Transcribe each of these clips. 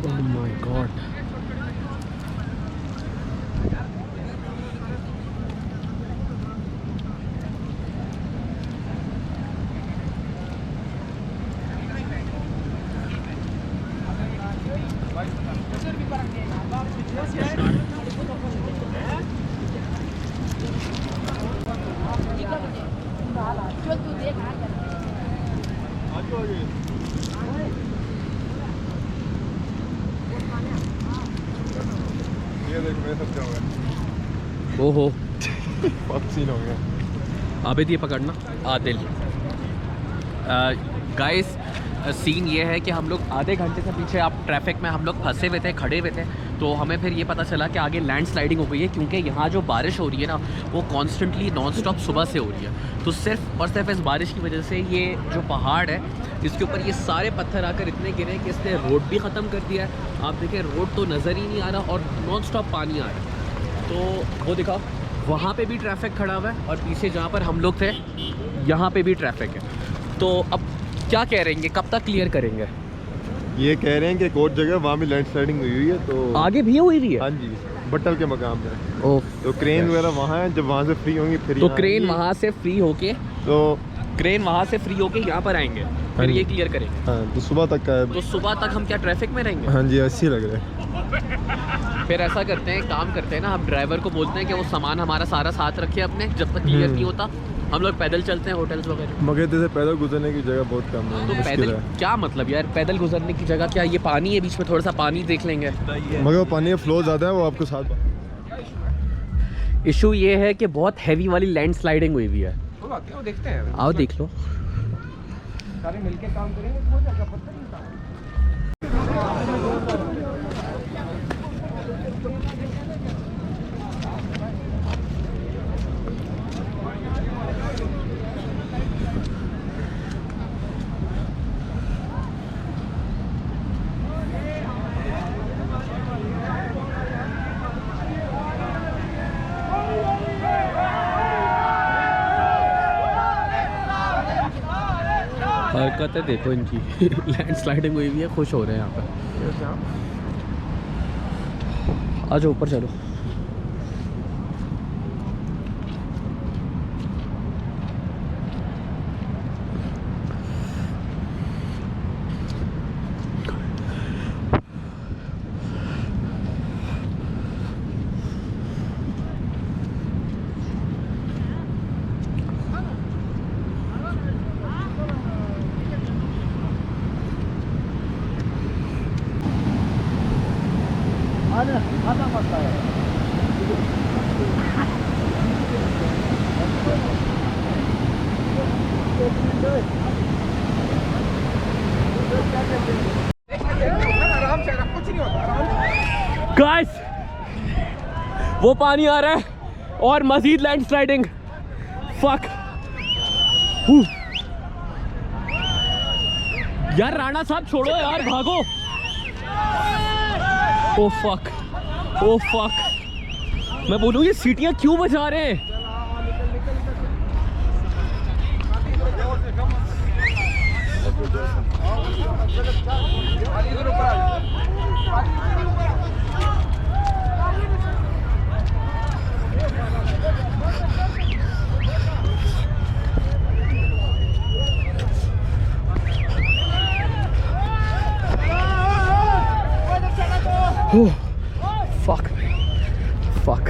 Oh my god. ओहो scene हो गया। आबिद ये पकड़ना आदिल। गाइस सीन ये है कि हम लोग आधे घंटे से पीछे आप ट्रैफिक में हम लोग फंसे हुए थे, खड़े हुए थे। तो हमें फिर ये पता चला कि आगे लैंड स्लाइडिंग हो गई है, क्योंकि यहाँ जो बारिश हो रही है ना वो कॉन्स्टेंटली नॉन स्टॉप सुबह से हो रही है। तो सिर्फ और सिर्फ इस बारिश की वजह से ये जो पहाड़ है इसके ऊपर ये सारे पत्थर आकर इतने गिरे कि इसने रोड भी ख़त्म कर दिया है। आप देखें रोड तो नज़र ही नहीं आ रहा और नॉन स्टॉप पानी आ रहा है। तो वो दिखाओ, वहाँ पे भी ट्रैफिक खड़ा हुआ है और पीछे जहाँ पर हम लोग थे यहाँ पे भी ट्रैफिक है। तो अब क्या कह रहे हैं, कब तक क्लियर करेंगे? ये कह रहे हैं कि एक और जगह वहाँ भी लैंड स्लाइडिंग हुई है, तो आगे भी हुई है। हाँ जी, बट्टल के मकाम में। ओह, तो क्रेन वगैरह वहाँ है, जब वहाँ से फ्री होंगी फिर तो क्रेन वहाँ से फ्री होके यहाँ पर आएंगे, फिर ये क्लियर करेंगे। हाँ, तो सुबह तक का है। तो सुबह तक हम क्या ट्रैफिक में रहेंगे? हाँ जी, अच्छी लग रहा है। फिर ऐसा करते हैं, काम करते हैं ना, हम ड्राइवर को बोलते हैं कि वो सामान हमारा सारा साथ रखे अपने, जब तक क्लियर नहीं होता हम लोग पैदल चलते हैं होटल्स वगैरह। मगर जैसे पैदल गुजरने की जगह बहुत कम है। तो पैदल क्या मतलब यार, पैदल गुजरने की जगह क्या, ये पानी है बीच में, थोड़ा सा पानी देख लेंगे। मगर वो पानी का फ्लो ज़्यादा है, वो आपको साथ। इशू ये है कि बहुत हैवी वाली लैंड स्लाइडिंग हुई है। वो देखते हैं, आओ देख लो। सारे मिलके काम करेंगे तो हो जाएगा, पता नहीं। हरकतें देखो इनकी। लैंड स्लाइडिंग हुई है, खुश हो रहे हैं यहाँ पे। आ जाओ ऊपर चलो। गाइस वो पानी आ रहा है और मजीद लैंड स्लाइडिंग। फक यार, राणा साहब छोड़ो यार, भागो। ओ फक, ओ फक, मैं बोलूँ ये सीटियां क्यों बजा रहे हैं? Oh, fuck. Fuck.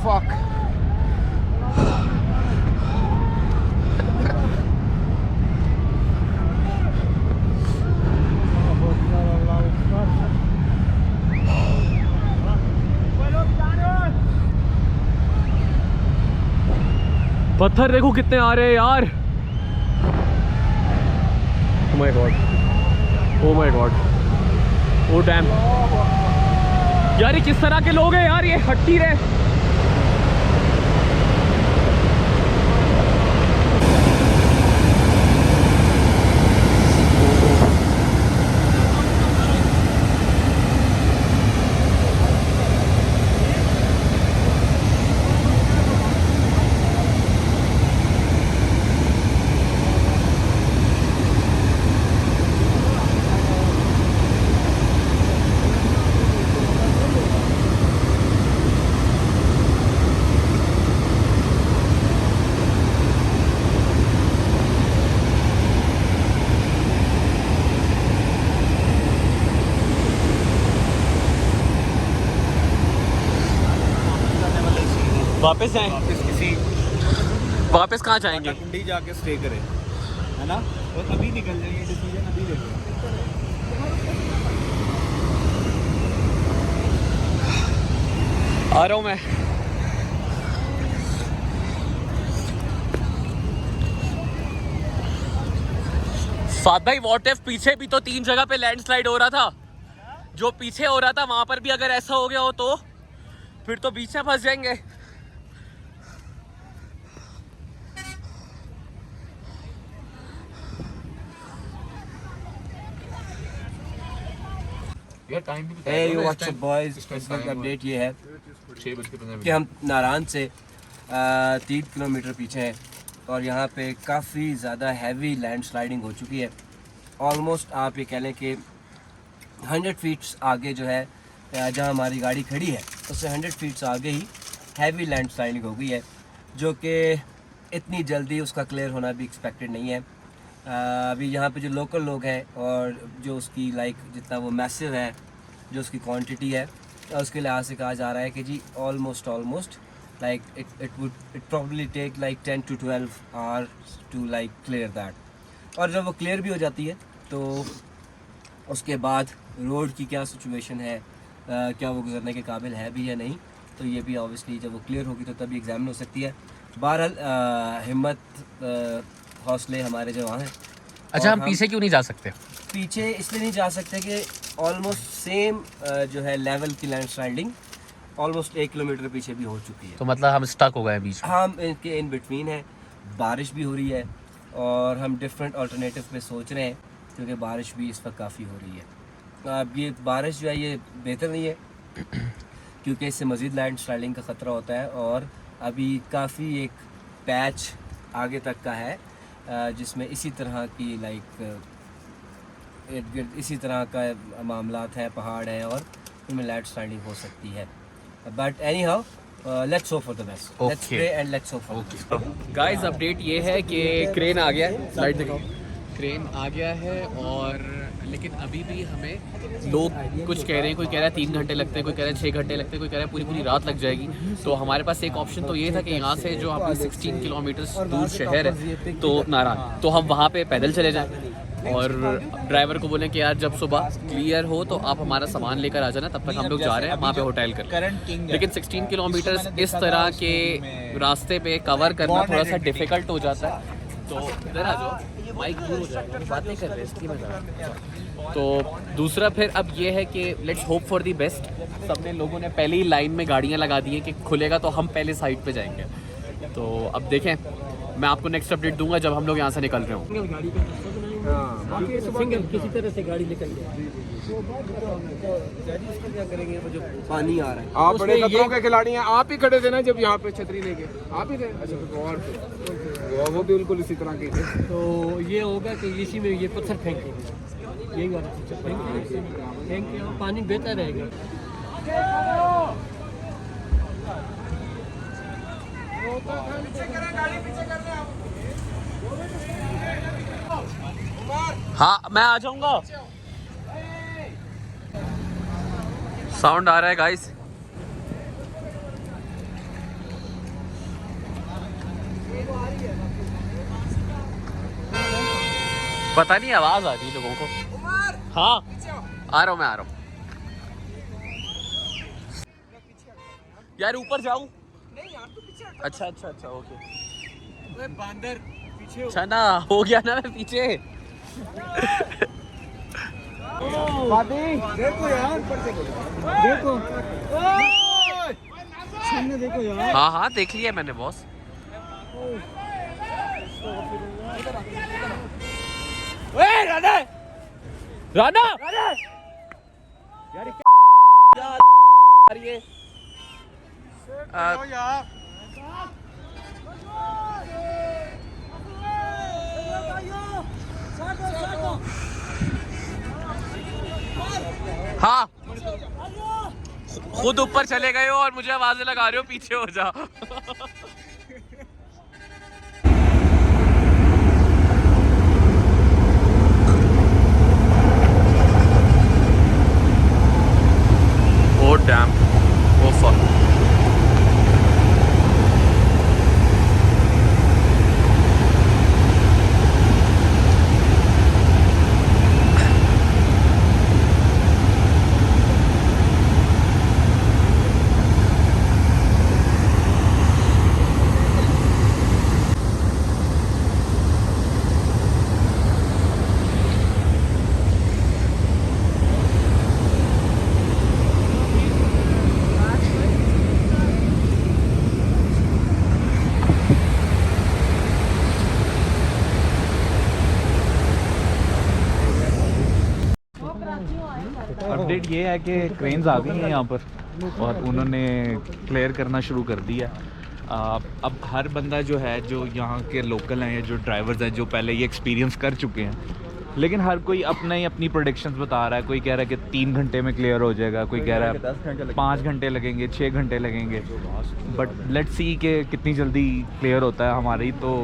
Fuck. पत्थर देखो कितने आ रहे हैं यार। My God, oh my God, oh damn यार, ये किस तरह के लोग हैं यार, ये हट्टी रहे। वापस जाएं? वापस कहाँ जाएंगे? कुंडी जाके स्टे करें, है ना, और अभी निकल जाएंगे, डिसीजन अभी ले लें। आ रहा हूँ मैं। साथ भाई, व्हाट इफ पीछे भी तो 3 जगह पे लैंडस्लाइड हो रहा था, जो पीछे हो रहा था वहां पर भी अगर ऐसा हो गया हो तो फिर तो बीच में फंस जाएंगे। Hey, what's up boys? इस वक्त अपडेट ये है कि हम नारायण से 3 किलोमीटर पीछे हैं और यहाँ पे काफ़ी ज़्यादा हैवी लैंड स्लाइडिंग हो चुकी है। ऑलमोस्ट आप ये कह लें कि 100 फीट्स आगे जो है जहाँ हमारी गाड़ी खड़ी है उससे 100 फीट्स आगे ही हैवी लैंड स्लाइडिंग हो गई है, जो कि इतनी जल्दी उसका क्लियर होना भी एक्सपेक्टेड नहीं है। अभी यहाँ पे जो लोकल लोग हैं और जो उसकी जितना वो मैसिव है, जो उसकी क्वांटिटी है, उसके लिहाज से कहा जा रहा है कि जी almost it probably take 10 to 12 hours to clear that. और जब वो क्लियर भी हो जाती है तो उसके बाद रोड की क्या सिचुएशन है, क्या वो गुजरने के काबिल है भी या नहीं, तो ये भी ऑब्वियसली जब वो क्लियर होगी तो तभी एग्जामिन हो सकती है। बहरहाल हिम्मत हौसले हमारे जो वहाँ हैं। अच्छा, हम पीछे क्यों नहीं जा सकते? पीछे इसलिए नहीं जा सकते कि ऑलमोस्ट सेम जो है लेवल की लैंड स्लाइडिंग ऑलमोस्ट 1 किलोमीटर पीछे भी हो चुकी है। तो मतलब हम स्टक हो गए बीच में? हम इनके इन बिटवीन है, बारिश भी हो रही है और हम डिफरेंट अल्टरनेटिव पे सोच रहे हैं क्योंकि बारिश भी इस वक्त काफ़ी हो रही है। अब ये बारिश जो है ये बेहतर नहीं है क्योंकि इससे मज़ीद लैंड स्लाइडिंग का ख़तरा होता है और अभी काफ़ी एक पैच आगे तक का है जिसमें इसी तरह की इसी तरह का मामलात है, पहाड़ है और उनमें लैंड स्लाइडिंग हो सकती है। But anyhow let's hope for the best, let's pray and let's hope for. Guys, update ये है कि क्रेन आ गया है, स्लाइड दिखाओ, क्रेन आ गया है। और लेकिन अभी भी हमें लोग कुछ कह रहे हैं, कोई कह रहा है 3 घंटे लगते हैं, कोई कह रहा है 6 घंटे लगते हैं, कोई कह रहा है पूरी रात लग जाएगी। तो हमारे पास एक ऑप्शन तो ये था कि यहाँ से जो अपनी 16 किलोमीटर दूर शहर है तो नारायण, तो हम वहाँ पे पैदल चले जाएं और ड्राइवर को बोलें कि यार जब सुबह क्लियर हो तो आप हमारा सामान लेकर आ जाना, तब तक हम लोग जा रहे हैं वहाँ पे होटल कर। लेकिन 16 किलोमीटर इस तरह के रास्ते पे कवर करना थोड़ा सा डिफ़िकल्ट हो जाता है। तो इधर आ जाओ, माइक दूर हो जाएगा, बातें कर रहे हैं इसलिए मैं। तो दूसरा फिर अब ये है कि let's hope for the best. सबने लोगों ने पहले ही लाइन में गाड़ियाँ लगा दी हैं कि खुलेगा तो हम पहले साइड पे जाएंगे। तो अब देखें, मैं आपको नेक्स्ट अपडेट दूंगा जब हम लोग यहाँ से निकल रहे हों। सिंगल किसी तरह से गाड़ी निकल जाए। क्या करेंगे जो पानी आ रहा है? आप बड़े खतरों के खिलाड़ी हैं, आप ही खड़े थे ना जब यहाँ पे छतरी लेके, आप ही थे? अच्छा, और वो भी बिल्कुल इसी तरह के थे। तो ये होगा कि इसी में ये पत्थर फेंकेंगे, यही वाला फेंक के पानी बहता रहेगा। हाँ, मैं आ जाऊंगा। साउंड आ रहा है गाइस। पता नहीं आवाज आ रही है लोगों को। हाँ, आ रहा हूँ, मैं आ रहा हूँ। यार ऊपर जाऊं? अच्छा अच्छा अच्छा, ओके। बांदर पीछे अच्छा ना, हो गया ना मैं पीछे। देखो यार, देखो सामने देखो यार। हाँ हाँ देख लिया मैंने बॉस। राना राना यार ये हाँ खुद ऊपर चले गए हो और मुझे आवाजें लगा रहे हो पीछे हो जा। Oh damn. Oh fuck. Update ये है कि क्रेन्स आ गई हैं यहाँ पर और उन्होंने क्लियर करना शुरू कर दिया। अब हर बंदा जो है, जो यहाँ के लोकल हैं या जो ड्राइवर्स हैं, जो पहले ये एक्सपीरियंस कर चुके हैं, लेकिन हर कोई अपना ही अपनी प्रोडिक्शंस बता रहा है। कोई कह रहा है कि 3 घंटे में क्लियर हो जाएगा, कोई कह रहा है 5 घंटे लगेंगे, 6 घंटे लगेंगे। बट लेट्स सी कि कितनी जल्दी क्लियर होता है। हमारी तो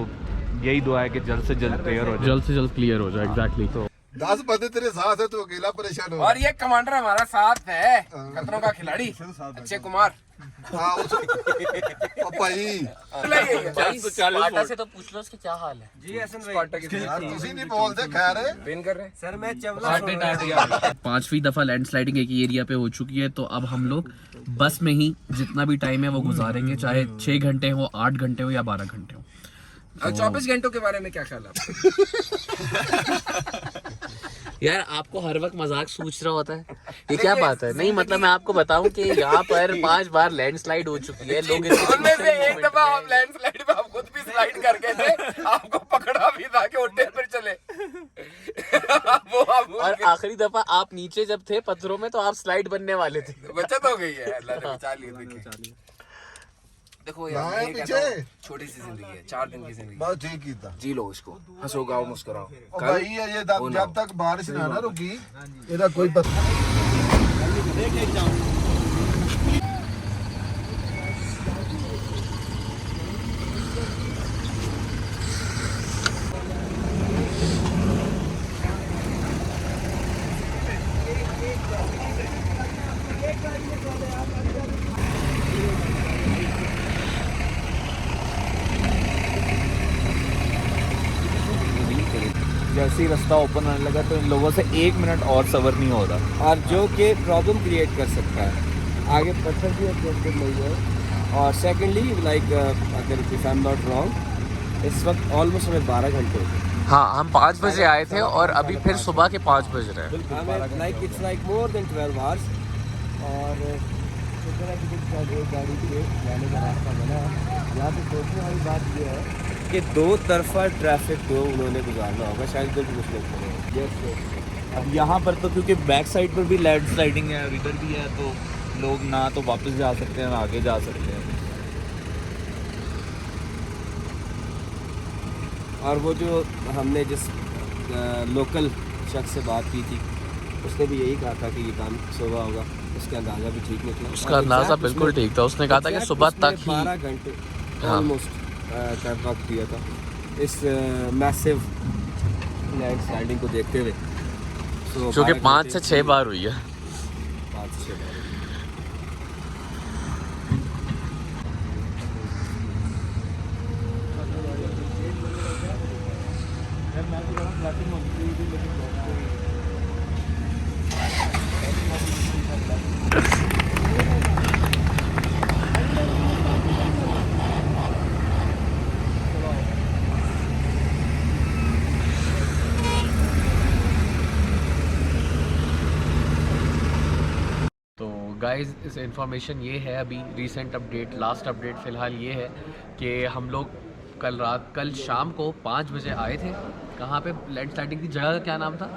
यही दुआ है कि जल्द से जल्द क्लियर हो जाए, जल्द से जल्द क्लियर हो जाए। एग्जैक्टली। तो 10 बंदे तेरे साथ है, तो अकेला परेशान हो। और ये कमांडर हमारा साथ है, खतरों का खिलाड़ी अक्षय कुमार। भाई स्पार्टा से तो पूछ लो उसके क्या हाल है। जी हसन स्पार्टा की यार तुसी नहीं बोलते, खैर है विन कर रहे हैं। सर मैं चवला 5वीं दफा लैंडस्लाइडिंग एक एरिया पे हो चुकी है, तो अब हम लोग बस में ही जितना भी टाइम है वो गुजारेंगे, चाहे 6 घंटे हो, 8 घंटे हो या 12 घंटे हो। 24 घंटों के बारे में क्या ख्याल है आपका? यार आपको हर वक्त मजाक सूझ रहा होता है, ये क्या बात है? नहीं मतलब मैं आपको बताऊं कि यहाँ पर 5 बार लैंडस्लाइड हो चुकी है। लोग उनमें से एक दफा हम लैंडस्लाइड में हम खुद भी स्लाइड कर गए थे, आपको पकड़ा भी था कि उठे फिर चले। वो आप और आखिरी दफा आप नीचे जब थे पत्थरों में तो आप स्लाइड बनने वाले थे। बचत हो गई है, अल्लाह ने बचा लिया। देखो यार, ये कहता हूं, छोटी सी जिंदगी है, 4 दिन की जिंदगी, बहुत ठीक की था जी लो इसको, हंसो गाओ मुस्कुराओ। भाई। ये जब तक बारिश ना ना रुकी ਇਹਦਾ कोई पता जैसे ही रास्ता ओपन होने लगा तो इन लोगों से 1 मिनट और सवर नहीं हो रहा, और जो कि प्रॉब्लम क्रिएट कर सकता है। आगे पत्थर भी एडजस्टेड नहीं है। और सेकेंडली लाइक अगर if I am not wrong, इस वक्त ऑलमोस्ट हमें 12 घंटे हो गए। हाँ हम 5 बजे आए थे और अभी फिर सुबह के 5 बज रहे हैं। हमें like it's like more than 12 hours. और गाड़ी के जाने का रास्ता बना। यहाँ पे सोचने वाली बात ये है कि 2 तरफा ट्रैफिक को उन्होंने गुजारना होगा, शायद कोई मुश्किल करेगा। अब यहाँ पर तो क्योंकि बैक साइड पर भी लैंडस्लाइडिंग है और इधर भी है, तो लोग ना तो वापस जा सकते हैं ना आगे जा सकते हैं। और वो जो हमने जिस लोकल शख्स से बात की थी, उसने भी यही कहा था कि ये काम सुबह होगा। उसका अंदाज़ा भी ठीक निकला। उसका अंदाज़ा बिल्कुल ठीक था। उसने कहा था कि सुबह तक ही 12 घंटे हाँ। ऑलमोस्ट का वक्त दिया था इस मैसिव लैंडस्लाइडिंग को देखते हुए। जो कि 5 से 6 बार हुई है। 5 से 6 बार। गाइस इस इन्फॉर्मेशन ये है, अभी रीसेंट अपडेट, लास्ट अपडेट फ़िलहाल ये है कि हम लोग कल शाम को 5 बजे आए थे। कहाँ पे लैंडस्लाइडिंग की जगह का क्या नाम था?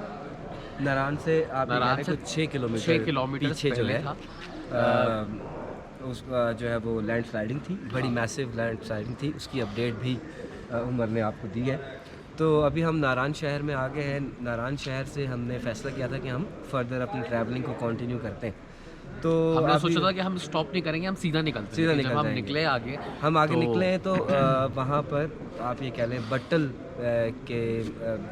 नारायण से आप नारायण से 6 किलोमीटर 6 किलोमीटर पीछे जो पहले है था। उस जो है वो लैंड स्लाइडिंग थी, बड़ी मैसिव लैंड स्लाइडिंग थी। उसकी अपडेट भी उमर ने आपको दी है। तो अभी हम नारायण शहर में आ गए हैं। नारायण शहर से हमने फैसला किया था कि हम फर्दर अपनी ट्रैवलिंग को कंटिन्यू करते हैं। तो हमने अभी सोचा था कि हम स्टॉप नहीं करेंगे, हम सीधा निकलते हैं। सीधा लेकिन निकल जब हम जाएंगे। निकले आगे, हम आगे तो निकले हैं तो वहाँ पर आप ये कह लें बट्टल के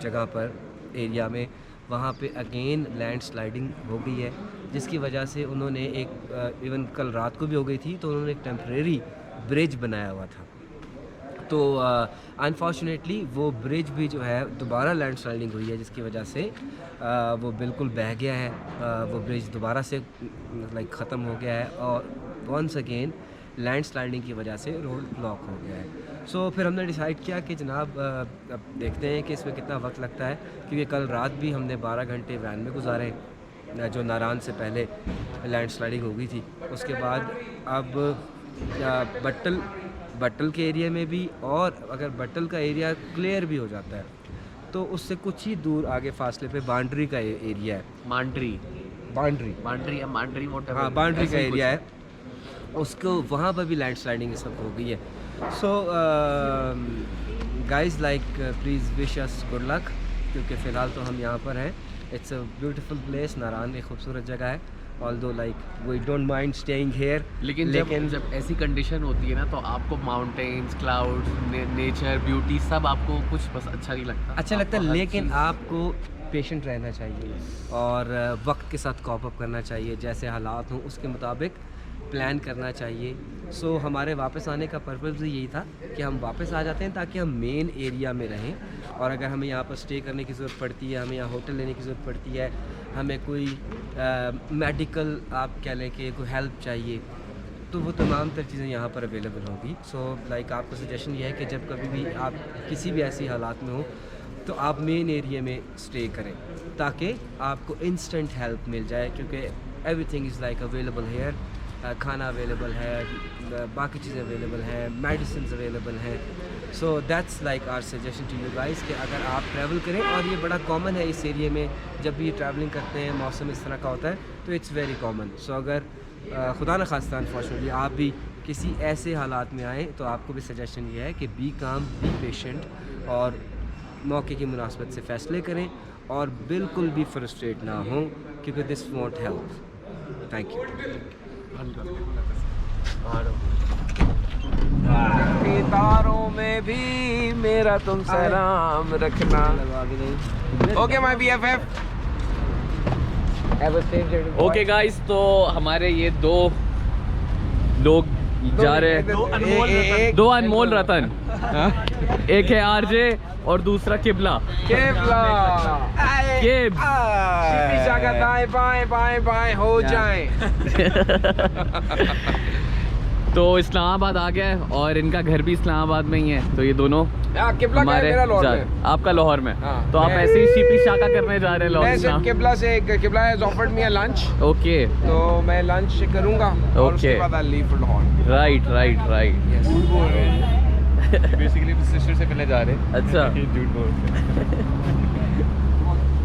जगह पर एरिया में वहाँ पे अगेन लैंड स्लाइडिंग हो गई है, जिसकी वजह से उन्होंने एक इवन कल रात को भी हो गई थी, तो उन्होंने एक टेम्परेरी ब्रिज बनाया हुआ था। तो अनफॉर्चुनेटली वो ब्रिज भी जो है दोबारा लैंड स्लाइडिंग हुई है, जिसकी वजह से वो बिल्कुल बह गया है। वो ब्रिज दोबारा से लाइक ख़त्म हो गया है और वंस अगेन लैंड स्लाइडिंग की वजह से रोड ब्लॉक हो गया है। सो फिर हमने डिसाइड किया कि जनाब अब देखते हैं कि इसमें कितना वक्त लगता है, क्योंकि कल रात भी हमने 12 घंटे वैन में गुजारे जो नारायण से पहले लैंड स्लाइडिंग हो गई थी। उसके बाद अब बट्टल के एरिया में भी, और अगर बट्टल का एरिया क्लियर भी हो जाता है तो उससे कुछ ही दूर आगे फासले पे बाउंड्री का एरिया है। बाउंड्री बाउंड्री या मांड्री whatever, हाँ, बाउंड्री ऐसे का ही कुछ एरिया है, उसको वहाँ पर भी लैंड स्लाइडिंग इस वक्त हो गई है। So guys like please wish us good luck, क्योंकि फ़िलहाल तो हम यहाँ पर हैं। It's a beautiful place. Narayan एक खूबसूरत जगह है, although like we don't mind staying here. लेकिन जब ऐसी कंडीशन होती है ना, तो आपको माउंटेन्स, क्लाउड्स, नेचर, ब्यूटी सब आपको कुछ बस अच्छा नहीं लगता। अच्छा लगता है, आपको हर लेकिन चीज़- आपको पेशेंट रहना चाहिए और वक्त के साथ कॉप अप करना चाहिए। जैसे हालात हों उसके मुताबिक प्लान करना चाहिए। सो हमारे वापस आने का पर्पज़ भी यही था कि हम वापस आ जाते हैं ताकि हम मेन एरिया में रहें, और अगर हमें यहाँ पर स्टे करने की ज़रूरत पड़ती है, हमें यहाँ होटल लेने की ज़रूरत पड़ती है, हमें कोई मेडिकल आप कह लें कि कोई हेल्प चाहिए, तो वो तमाम तर चीज़ें यहाँ पर अवेलेबल होगी। सो लाइक आपको सजेशन ये है कि जब कभी भी आप किसी भी ऐसी हालात में हो तो आप मेन एरिया में स्टे करें ताकि आपको इंस्टेंट हेल्प मिल जाए, क्योंकि everything is like available here. खाना अवेलेबल है, बाकी चीज़ें अवेलेबल हैं, मेडिसिन अवेलेबल हैं। So that's like our suggestion to you guys कि अगर आप ट्रैवल करें, और ये बड़ा कॉमन है इस एरिया में, जब भी ट्रैवलिंग करते हैं मौसम इस तरह का होता है तो इट्स वेरी कॉमन। सो अगर खुदा न खास्ता अनफॉर्चुनेटली आप भी किसी ऐसे हालात में आएँ तो आपको भी सजेशन ये है कि बी काम, बी पेशेंट, और मौके की मुनासबत से फ़ैसले करें और बिल्कुल भी फ्रस्ट्रेट ना हों, क्योंकि this want help. Thank you. तारों में भी मेरा तुम सलाम रखना। Okay my BFF. Okay guys, तो हमारे ये दो लोग जा रहे हैं, दो अनमोल रतन। एक है आरजे और दूसरा किबला। दाएं बाएं बाएं बाएं हो जाएं। तो इस्लामाबाद आ गया है और इनका घर भी इस्लामाबाद में ही है, तो ये दोनों किबला का है मेरा लाहौर में। आपका लाहौर में, हाँ, तो आप मैं- ऐसे ही सीपी शाका करने जा रहे हैं मैं सिर्फ लाहौर। किबला से, किबला has offered me a lunch, okay, तो मैं लंच करूंगा और उसके Okay. बाद I leave for Lahore. Right right right. Basically sister से मिलने जा रहे हैं। अच्छा। झूठ बोल रहे हैं।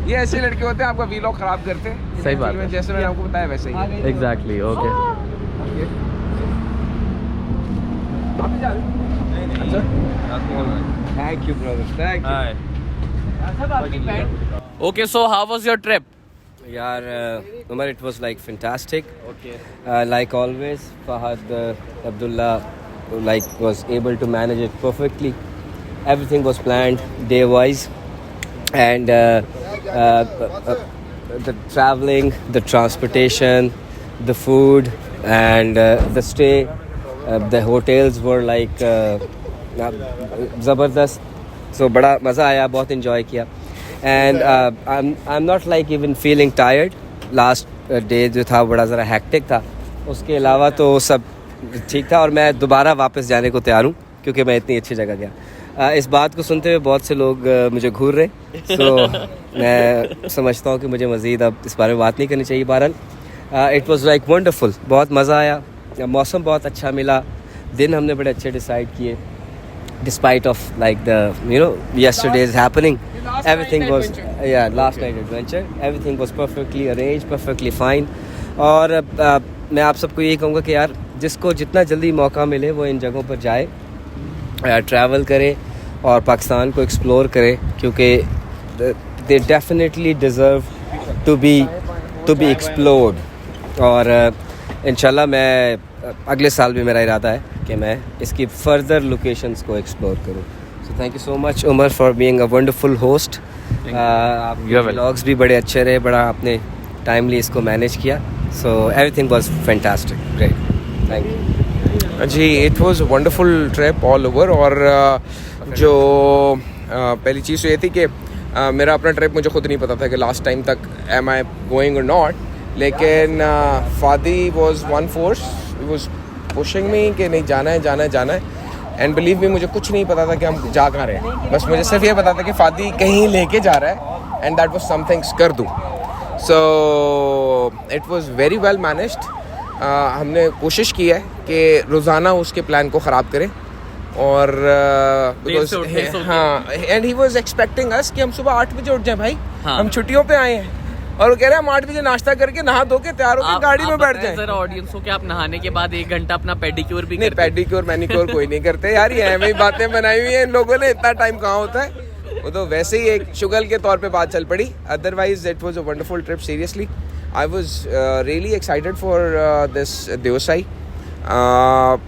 ये ऐसे लड़के होते हैं आपका वीलॉग खराब करते हैं। सही बात Actually, है। जैसे मैंने आपको बताया वैसे ही है। Exactly, okay. Thank you brother, thank you. Okay, so how was your trip? यार Umar, it was like fantastic. Okay. Like always, Fahad Abdullah was able to manage it perfectly. Everything was planned day-wise, and the traveling, the transportation, the food, and the stay, the hotels were like ज़बरदस्त. So बड़ा मज़ा आया, बहुत enjoy किया. And I'm not like even feeling tired. Last day जो था बड़ा ज़रा hectic था, उसके अलावा तो सब ठीक था और मैं दोबारा वापस जाने को तैयार हूँ क्योंकि मैं इतनी अच्छी जगह गया। इस बात को सुनते हुए बहुत से लोग मुझे घूर रहे, तो मैं समझता हूँ कि मुझे मज़ीद अब इस बारे में बात नहीं करनी चाहिए। बहरहाल इट वाज लाइक वंडरफुल, बहुत मज़ा आया, मौसम बहुत अच्छा मिला, दिन हमने बड़े अच्छे डिसाइड किए despite of like the yesterday's happening. Everything was last night adventure, everything was perfectly arranged, perfectly fine. और मैं आप सबको यही कहूँगा कि यार जिसको जितना जल्दी मौका मिले वो इन जगहों पर जाए, ट्रैवल करे और पाकिस्तान को एक्सप्लोर करे, क्योंकि they definitely deserve to be explored. और इंशाल्लाह मैं अगले साल भी मेरा इरादा है कि मैं इसकी फर्दर लोकेशंस को एक्सप्लोर करूं. So thank you so much Umar for being a wonderful host. आपके व्लॉग्स भी बड़े अच्छे रहे, बड़ा आपने टाइमली इसको मैनेज किया. So everything was fantastic, great, thank you. जी, it was a wonderful trip all over. और जो पहली चीज़ तो ये थी कि मेरा अपना ट्रिप मुझे खुद नहीं पता था कि लास्ट टाइम तक am I going or not, लेकिन फादी was one force, was pushing me कि नहीं जाना है. एंड बिलीव मी, मुझे कुछ नहीं पता था कि हम जा कहाँ रहे हैं. बस मुझे सिर्फ ये पता था कि फादी कहीं लेके जा रहा है एंड दैट वाज समथिंग कर दूँ. So it was very well managed. हमने कोशिश की है कि रोज़ाना उसके प्लान को ख़राब करें. और हाँ, एंड ही वाज एक्सपेक्टिंग अस कि हम सुबह 8 बजे उठ जाएं भाई. हाँ. हम छुट्टियों पे आए हैं और वो कह रहे हैं हम 8 बजे नाश्ता करके नहा धो के तैयार होकर गाड़ी में बैठ जाएं. जरा ऑडियंस को कि आप नहाने के बाद 1 घंटा अपना पेडिक्योर भी नहीं, पेडिक्योर मैनिक्योर कोई नहीं करते यार. ये ऐਵੇਂ ही बातें बनाई हुई हैं इन लोगों ने, इतना टाइम कहाँ होता है. वो तो वैसे ही एक शुगल के तौर पे बात चल पड़ी. Otherwise it was a wonderful trip. Seriously I was really excited for this Deosai.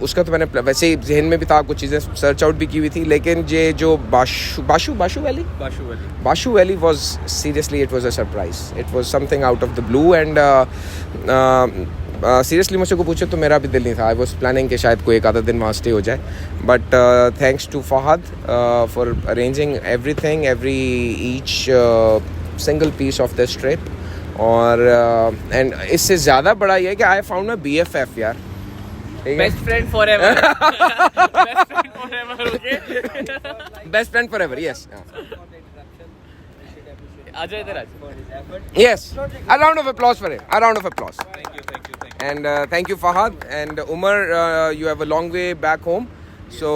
उसका तो मैंने वैसे ही जहन में भी था, कुछ चीज़ें सर्च आउट भी की हुई थी, लेकिन ये जो बाशू valley was seriously it was a surprise. It was something out of the blue. And seriously मुझसे को पूछे तो मेरा भी दिल नहीं था. आई वाज प्लानिंग कि शायद कोई एक आधा दिन वहाँ स्टे हो जाए, but thanks to Fahad for arranging everything, every each single piece of this trip. और एंड इससे ज़्यादा बड़ा ये है कि आई फाउंड माई BFF यार. Best friend forever. Best friend forever, yes. आजा इधर आजा. Yes, a round of applause for him. A round of applause. Thank you. And thank you, Fahad. And Umar, you have a long way back home. So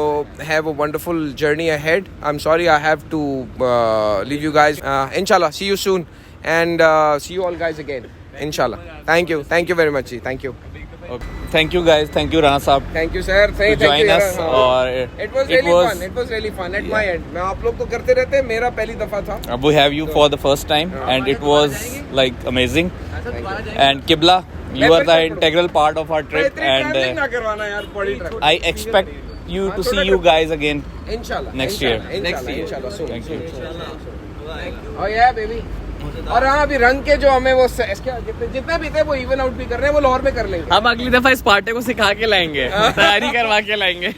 have a wonderful journey ahead. I'm sorry I have to leave you guys. Inshallah, see you soon. And see you all guys again. Inshallah. Thank you. Thank you very much. Thank you. Okay. Thank you guys. Thank you Rana Saab. Thank you sir. To join us. और it was really fun. It was really fun at my end. मैं आप लोग तो करते रहते हैं, मेरा पहली दफा था. We have you for the first time and it was like amazing. And Qibla, you are the integral part of our trip and ना करवाना यार, बड़ी trip. I expect you to see you guys again Inshallah. next year. Inshallah. So. Thank you. Oh yeah, baby. और हाँ, अभी रंग के जो हमें वो जितना भी थे वो इवन आउट भी कर रहे हैं, वो लाहौर में कर लेंगे. हम अगली दफा इस पार्टी को सिखा के लाएंगे, तैयारी करवा के लाएंगे.